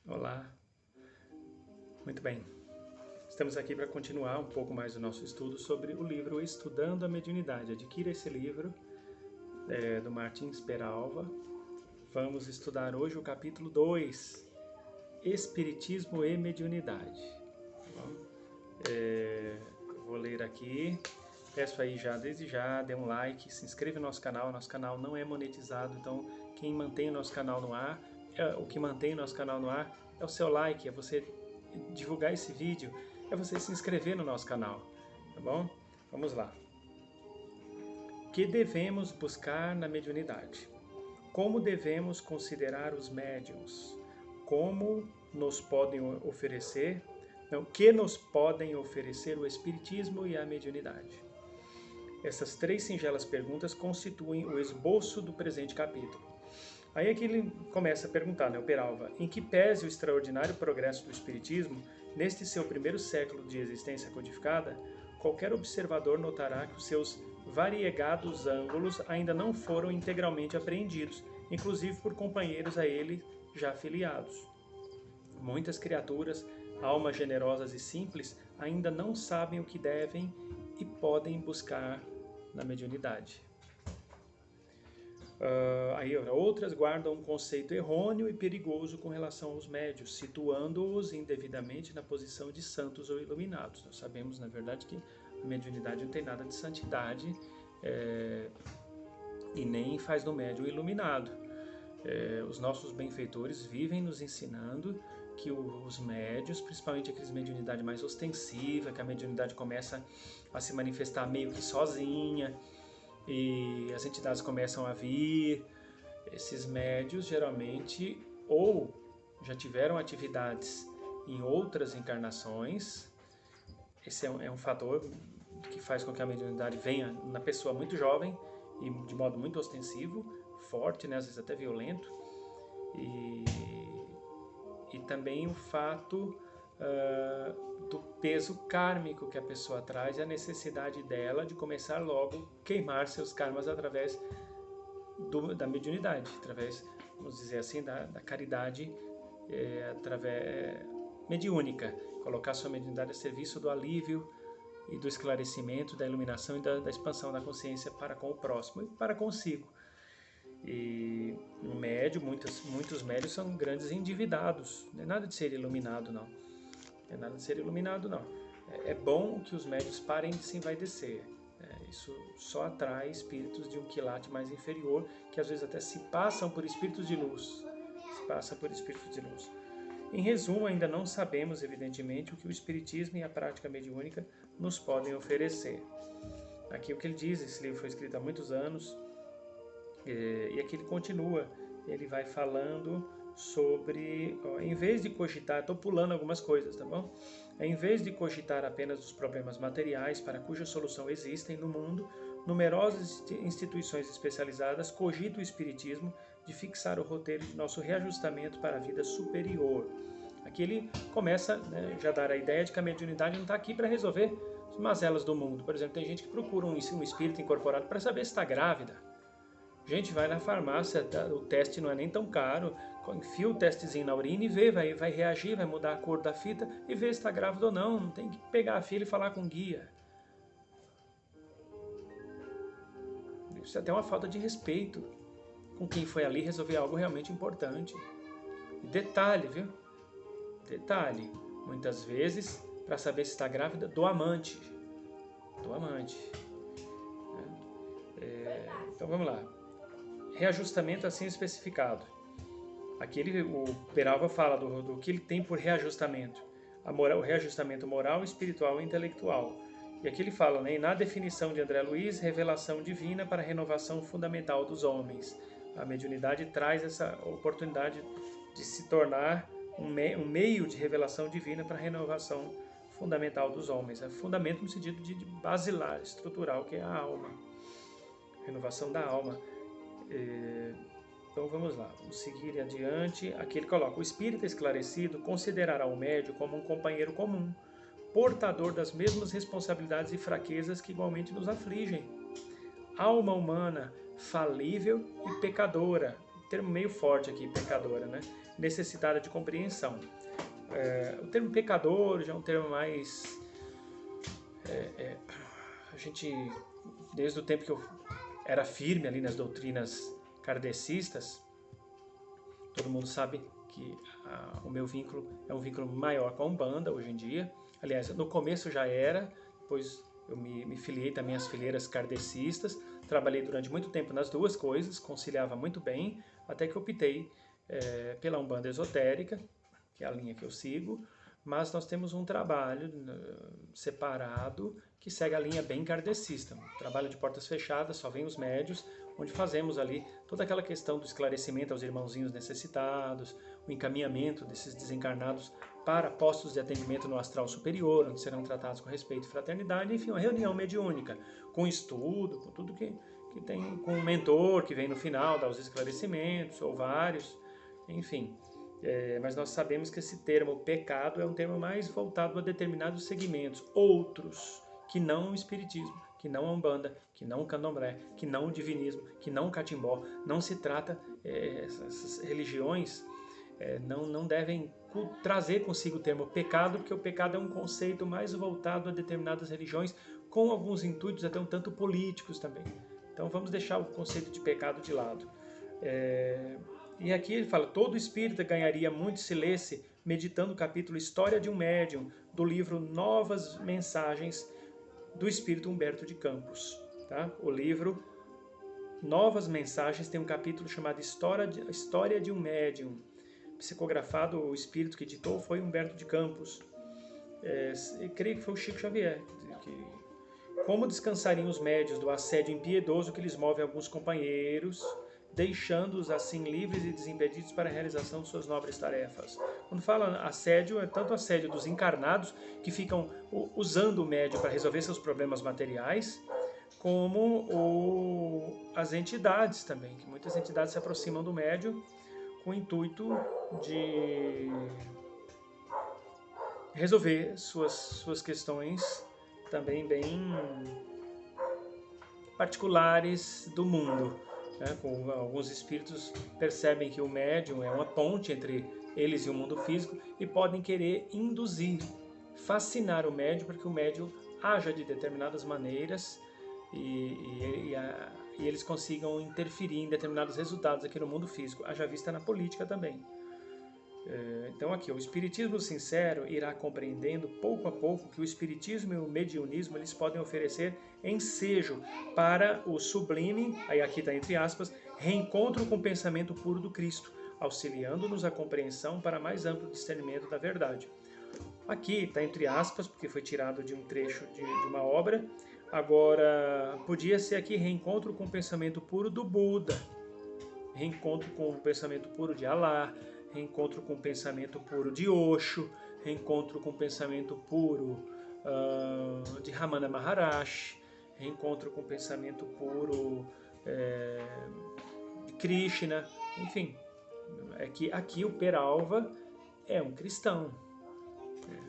Olá, muito bem. Estamos aqui para continuar um pouco mais o nosso estudo sobre o livro Estudando a Mediunidade. Adquira esse livro, do Martins Peralva. Vamos estudar hoje o capítulo 2, Espiritismo e Mediunidade. Vou ler aqui. Peço aí desde já, dê um like, se inscreva no nosso canal não é monetizado, então quem mantém o nosso canal no ar, o que mantém o nosso canal no ar é o seu like, é você divulgar esse vídeo, é você se inscrever no nosso canal, tá bom? Vamos lá. O que devemos buscar na mediunidade? Como devemos considerar os médiuns? Como nos podem oferecer, que nos podem oferecer o espiritismo e a mediunidade? Essas três singelas perguntas constituem o esboço do presente capítulo. Aí aqui ele começa a perguntar, o Peralva, em que pese o extraordinário progresso do Espiritismo, neste seu primeiro século de existência codificada, qualquer observador notará que os seus variegados ângulos ainda não foram integralmente apreendidos, inclusive por companheiros a ele já afiliados. Muitas criaturas, almas generosas e simples, ainda não sabem o que devem e podem buscar na mediunidade. Outras guardam um conceito errôneo e perigoso com relação aos médios, situando-os indevidamente na posição de santos ou iluminados. Nós sabemos, na verdade, que a mediunidade não tem nada de santidade e nem faz do médium iluminado. Os nossos benfeitores vivem nos ensinando que os médios, principalmente aqueles mediunidade mais ostensiva, que a mediunidade começa a se manifestar meio que sozinha, e as entidades começam a vir, esses médios geralmente ou já tiveram atividades em outras encarnações. Esse é um fator que faz com que a mediunidade venha na pessoa muito jovem e de modo muito ostensivo, forte, às vezes até violento, e também o fato do peso kármico que a pessoa traz e a necessidade dela de começar logo a queimar seus karmas através da mediunidade, através, vamos dizer assim, da caridade mediúnica, colocar sua mediunidade a serviço do alívio e do esclarecimento, da iluminação e da expansão da consciência para com o próximo e para consigo. E um médio, muitos médios são grandes endividados. Não é nada de ser iluminado, não. É nada de ser iluminado, não. É bom que os médios parem de se envaidecer. Isso só atrai espíritos de um quilate mais inferior, que às vezes até se passam por espíritos de luz. Em resumo, ainda não sabemos, evidentemente, o que o espiritismo e a prática mediúnica nos podem oferecer. Aqui o que ele diz, esse livro foi escrito há muitos anos, e aqui ele continua, ele vai falando sobre, em vez de cogitar, estou pulando algumas coisas, tá bom? Em vez de cogitar apenas os problemas materiais para cuja solução existem no mundo, numerosas instituições especializadas cogitam o espiritismo de fixar o roteiro de nosso reajustamento para a vida superior. Aqui ele começa já a dar a ideia de que a mediunidade não está aqui para resolver as mazelas do mundo. Por exemplo, tem gente que procura um espírito incorporado para saber se está grávida. Gente, vai na farmácia, o teste não é nem tão caro, enfia o testezinho na urina e vê, vai reagir, vai mudar a cor da fita e vê se está grávida ou não. Não tem que pegar a filha e falar com o guia. Isso é até uma falta de respeito com quem foi ali resolver algo realmente importante. E detalhe, viu? Detalhe, muitas vezes, para saber se está grávida, do amante. Então vamos lá. Reajustamento assim especificado. Aqui o Peralva fala do que ele tem por reajustamento. O reajustamento moral, espiritual e intelectual. E aqui ele fala, na definição de André Luiz, revelação divina para a renovação fundamental dos homens. A mediunidade traz essa oportunidade de se tornar um meio de revelação divina para a renovação fundamental dos homens. É fundamento no sentido de basilar, estrutural, que é a alma. Renovação da alma. Então vamos lá, vamos seguir adiante. Aqui ele coloca: o espírita esclarecido considerará o médium como um companheiro comum, portador das mesmas responsabilidades e fraquezas que igualmente nos afligem. Alma humana falível e pecadora. termo meio forte aqui, pecadora, né? Necessitada de compreensão. O termo pecador já é um termo mais... a gente, desde o tempo que eu era firme ali nas doutrinas kardecistas, todo mundo sabe que o meu vínculo é um vínculo maior com a Umbanda hoje em dia. Aliás, no começo já era, depois eu me filiei também às fileiras kardecistas, trabalhei durante muito tempo nas duas coisas, conciliava muito bem, até que eu optei pela Umbanda esotérica, que é a linha que eu sigo, mas nós temos um trabalho separado que segue a linha bem kardecista, um trabalho de portas fechadas, só vem os médios, onde fazemos ali toda aquela questão do esclarecimento aos irmãozinhos necessitados, o encaminhamento desses desencarnados para postos de atendimento no astral superior, onde serão tratados com respeito e fraternidade, enfim, uma reunião mediúnica, com estudo, com tudo que tem, com um mentor que vem no final, dá os esclarecimentos, ou vários, enfim. Mas nós sabemos que esse termo pecado é um termo mais voltado a determinados segmentos, outros, que não o espiritismo, que não a Umbanda, que não o Candomblé, que não o divinismo, que não o catimbó. Não se trata, essas religiões não devem trazer consigo o termo pecado, porque o pecado é um conceito mais voltado a determinadas religiões, com alguns intuitos até um tanto políticos também. Então vamos deixar o conceito de pecado de lado. E aqui ele fala, todo espírita ganharia muito se lesse, meditando o capítulo História de um Médium, do livro Novas Mensagens, do espírito Humberto de Campos. Tá? O livro Novas Mensagens tem um capítulo chamado História de um Médium. Psicografado, o espírito que editou foi Humberto de Campos. Eu creio que foi o Chico Xavier. Como descansariam os médios do assédio impiedoso que lhes move alguns companheiros, deixando-os assim livres e desimpedidos para a realização de suas nobres tarefas. Quando fala assédio, é tanto assédio dos encarnados, que ficam usando o médium para resolver seus problemas materiais, como as entidades também, que muitas entidades se aproximam do médium com o intuito de resolver suas questões também bem particulares do mundo. Com alguns espíritos percebem que o médium é uma ponte entre eles e o mundo físico e podem querer induzir, fascinar o médium para que o médium haja de determinadas maneiras e eles consigam interferir em determinados resultados aqui no mundo físico, haja vista na política também. Então aqui, o espiritismo sincero irá compreendendo pouco a pouco que o espiritismo e o mediunismo eles podem oferecer ensejo para o sublime, aí aqui está entre aspas, reencontro com o pensamento puro do Cristo, auxiliando-nos a compreensão para mais amplo discernimento da verdade. Aqui está entre aspas, porque foi tirado de um trecho de uma obra. Agora, podia ser aqui reencontro com o pensamento puro do Buda, reencontro com o pensamento puro de Alá, reencontro com o pensamento puro de Osho, reencontro com o pensamento puro de Ramana Maharshi, reencontro com o pensamento puro de Krishna, enfim. É que aqui o Peralva é um cristão,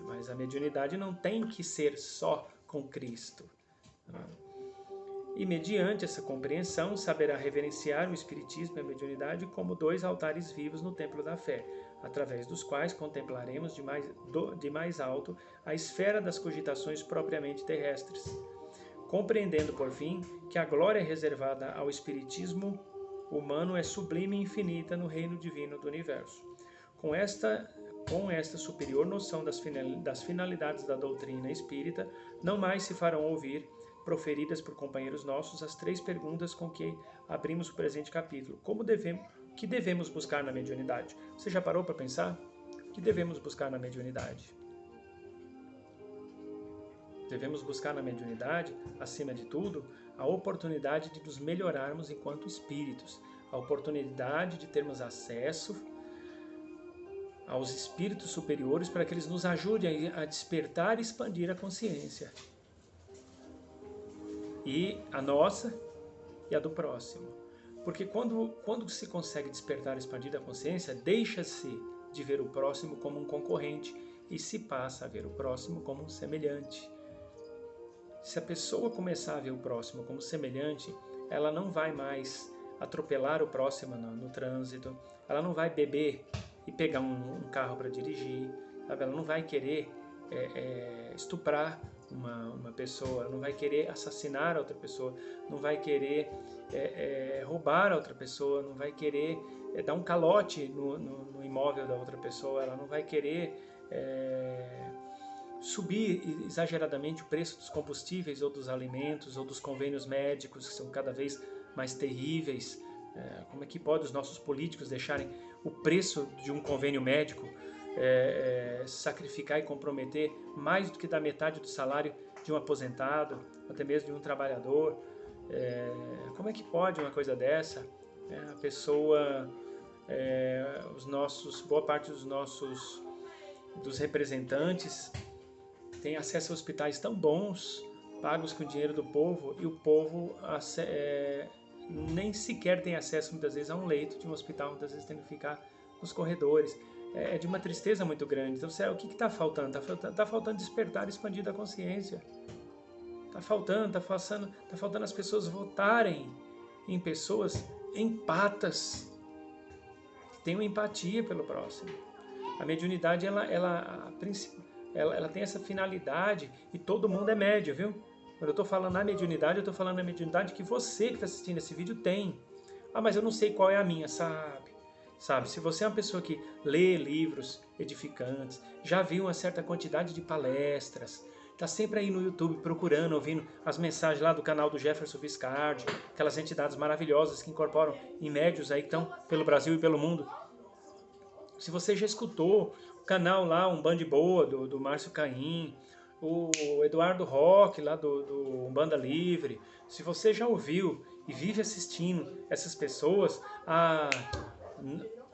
mas a mediunidade não tem que ser só com Cristo. E mediante essa compreensão, saberá reverenciar o Espiritismo e a mediunidade como dois altares vivos no templo da fé, através dos quais contemplaremos de mais alto a esfera das cogitações propriamente terrestres, compreendendo, por fim, que a glória reservada ao Espiritismo humano é sublime e infinita no reino divino do universo. Com esta superior noção das finalidades da doutrina espírita, não mais se farão ouvir, proferidas por companheiros nossos, as 3 perguntas com que abrimos o presente capítulo. O que devemos buscar na mediunidade? Você já parou para pensar? O que devemos buscar na mediunidade? Devemos buscar na mediunidade, acima de tudo, a oportunidade de nos melhorarmos enquanto espíritos, a oportunidade de termos acesso aos espíritos superiores para que eles nos ajudem a despertar e expandir a consciência. E a nossa e a do próximo. Porque quando se consegue despertar e expandir a consciência, deixa-se de ver o próximo como um concorrente e se passa a ver o próximo como um semelhante. Se a pessoa começar a ver o próximo como semelhante, ela não vai mais atropelar o próximo no trânsito, ela não vai beber e pegar um carro para dirigir, sabe? Ela não vai querer estuprar uma pessoa, ela não vai querer assassinar a outra pessoa, não vai querer roubar a outra pessoa, não vai querer dar um calote no imóvel da outra pessoa, ela não vai querer subir exageradamente o preço dos combustíveis ou dos alimentos ou dos convênios médicos, que são cada vez mais terríveis. Como é que pode os nossos políticos deixarem o preço de um convênio médico sacrificar e comprometer mais do que da metade do salário de um aposentado, até mesmo de um trabalhador? Como é que pode uma coisa dessa? A pessoa, boa parte dos representantes tem acesso a hospitais tão bons, pagos com o dinheiro do povo, e o povo nem sequer tem acesso muitas vezes a um leito de um hospital, muitas vezes tem que ficar nos corredores. É de uma tristeza muito grande. Então, o que está faltando? Está faltando despertar e expandir a consciência. Está faltando as pessoas votarem em pessoas empatas, que tenham empatia pelo próximo. A mediunidade, ela tem essa finalidade, e todo mundo é médio, viu? Quando eu estou falando na mediunidade, eu estou falando na mediunidade que você que está assistindo esse vídeo tem. Ah, mas eu não sei qual é a minha, sabe? Se você é uma pessoa que lê livros edificantes, já viu uma certa quantidade de palestras, está sempre aí no YouTube procurando, ouvindo as mensagens lá do canal do Jefferson Viscardi, aquelas entidades maravilhosas que incorporam em médios aí que estão pelo Brasil e pelo mundo. Se você já escutou o canal lá, Um Band Boa, do Márcio Caim, o Eduardo Roque, lá do Umbanda Livre, se você já ouviu e vive assistindo essas pessoas, a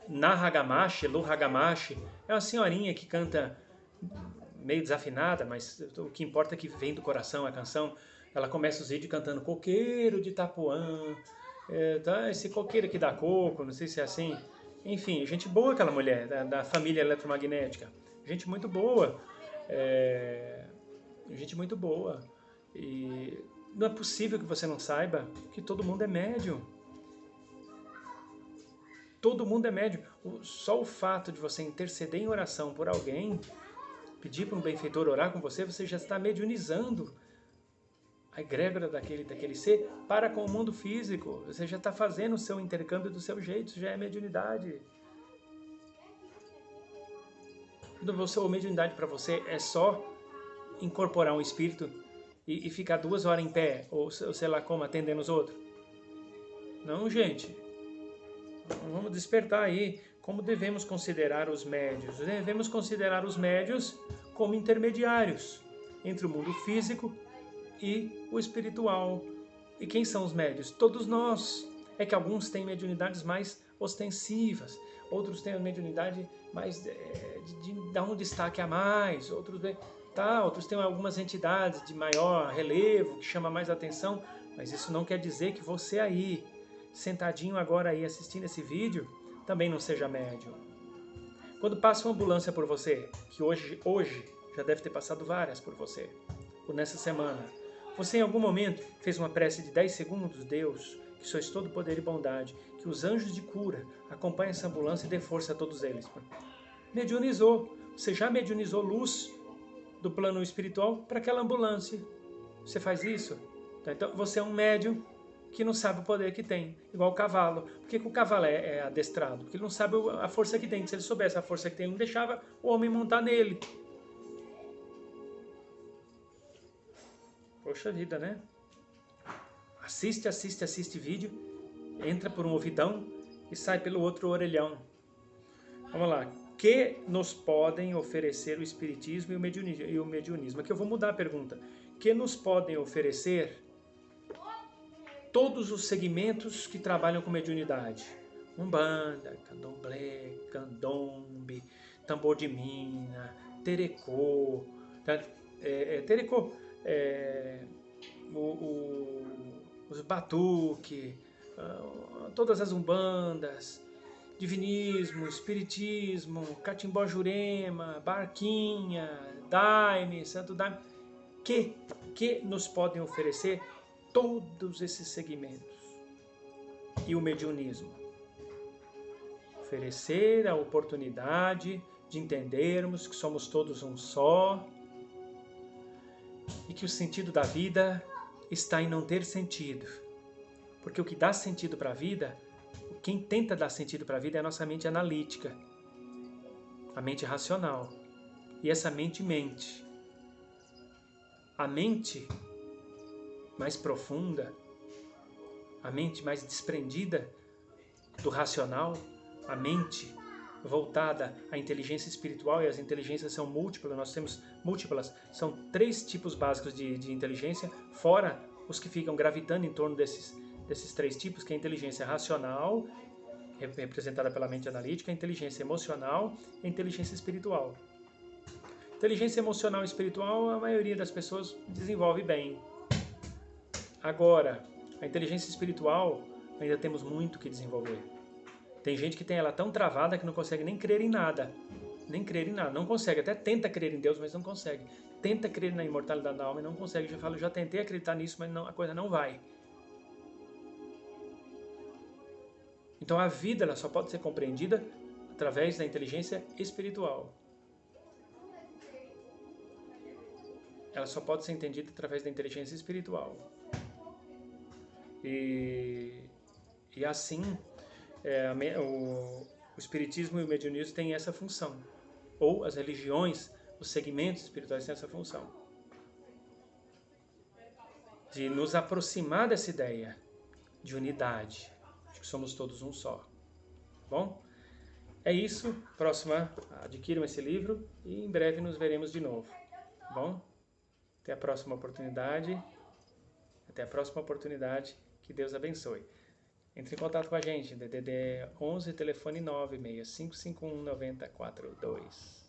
Lu Hagamashi, é uma senhorinha que canta meio desafinada, mas o que importa é que vem do coração a canção. Ela começa os vídeos cantando Coqueiro de Itapuã, esse coqueiro aqui da coco, não sei se é assim. Enfim, gente boa aquela mulher, da família eletromagnética. Gente muito boa. Gente muito boa. E não é possível que você não saiba que todo mundo é médium. Todo mundo é médium. Só o fato de você interceder em oração por alguém, pedir para um benfeitor orar com você, você já está mediunizando a egrégora daquele ser para com o mundo físico. Você já está fazendo o seu intercâmbio do seu jeito, isso já é mediunidade. A mediunidade para você é só incorporar um espírito e ficar 2 horas em pé, ou sei lá como, atendendo os outros. Não, gente. Vamos despertar aí como devemos considerar os médios. Devemos considerar os médios como intermediários entre o mundo físico e o espiritual. E quem são os médios? Todos nós. É que alguns têm mediunidades mais ostensivas, outros têm a mediunidade mais de dar um destaque a mais, outros têm algumas entidades de maior relevo, que chama mais atenção, mas isso não quer dizer que você aí, sentadinho agora aí assistindo esse vídeo, também não seja médium. Quando passa uma ambulância por você, que hoje já deve ter passado várias por você, ou nessa semana, você em algum momento fez uma prece de 10 segundos, Deus, que sois todo poder e bondade, que os anjos de cura acompanhem essa ambulância e dê força a todos eles. Mediunizou. Você já mediunizou luz do plano espiritual para aquela ambulância. Você faz isso? Então você é um médium que não sabe o poder que tem, igual o cavalo. Por que o cavalo é adestrado? Porque ele não sabe a força que tem. Se ele soubesse a força que tem, ele não deixava o homem montar nele. Poxa vida, né? Assiste vídeo, entra por um ouvidão e sai pelo outro orelhão. Vamos lá. Que nos podem oferecer o espiritismo e o mediunismo? Aqui eu vou mudar a pergunta. Que nos podem oferecer todos os segmentos que trabalham com mediunidade? Umbanda, candomblé, candombe, tambor de mina, terecô, os batuque, todas as umbandas, divinismo, espiritismo, catimbó jurema, barquinha, daime, santo daime, que nos podem oferecer todos esses segmentos. e o mediunismo. Oferecer a oportunidade de entendermos que somos todos um só e que o sentido da vida está em não ter sentido. Porque o que dá sentido para a vida, quem tenta dar sentido para a vida é a nossa mente analítica, a mente racional. E essa mente mente. A mente mais profunda, a mente mais desprendida do racional, a mente voltada à inteligência espiritual, e as inteligências são múltiplas, nós temos múltiplas, são 3 tipos básicos de inteligência, fora os que ficam gravitando em torno desses 3 tipos, que é a inteligência racional, representada pela mente analítica, a inteligência emocional e a inteligência espiritual. Inteligência emocional e espiritual, a maioria das pessoas desenvolve bem. Agora, a inteligência espiritual, ainda temos muito que desenvolver. Tem gente que tem ela tão travada que não consegue nem crer em nada. Nem crer em nada. Não consegue. Até tenta crer em Deus, mas não consegue. Tenta crer na imortalidade da alma e não consegue. Já tentei acreditar nisso, mas não, a coisa não vai. Então a vida ela só pode ser compreendida através da inteligência espiritual. Ela só pode ser entendida através da inteligência espiritual. E assim, o espiritismo e o mediunismo têm essa função. Ou as religiões, os segmentos espirituais têm essa função. De nos aproximar dessa ideia de unidade, de que somos todos um só. Bom? É isso. Próxima, adquiram esse livro e em breve nos veremos de novo. Bom? Até a próxima oportunidade. Até a próxima oportunidade. Que Deus abençoe. Entre em contato com a gente. DDD 11, telefone 965519042.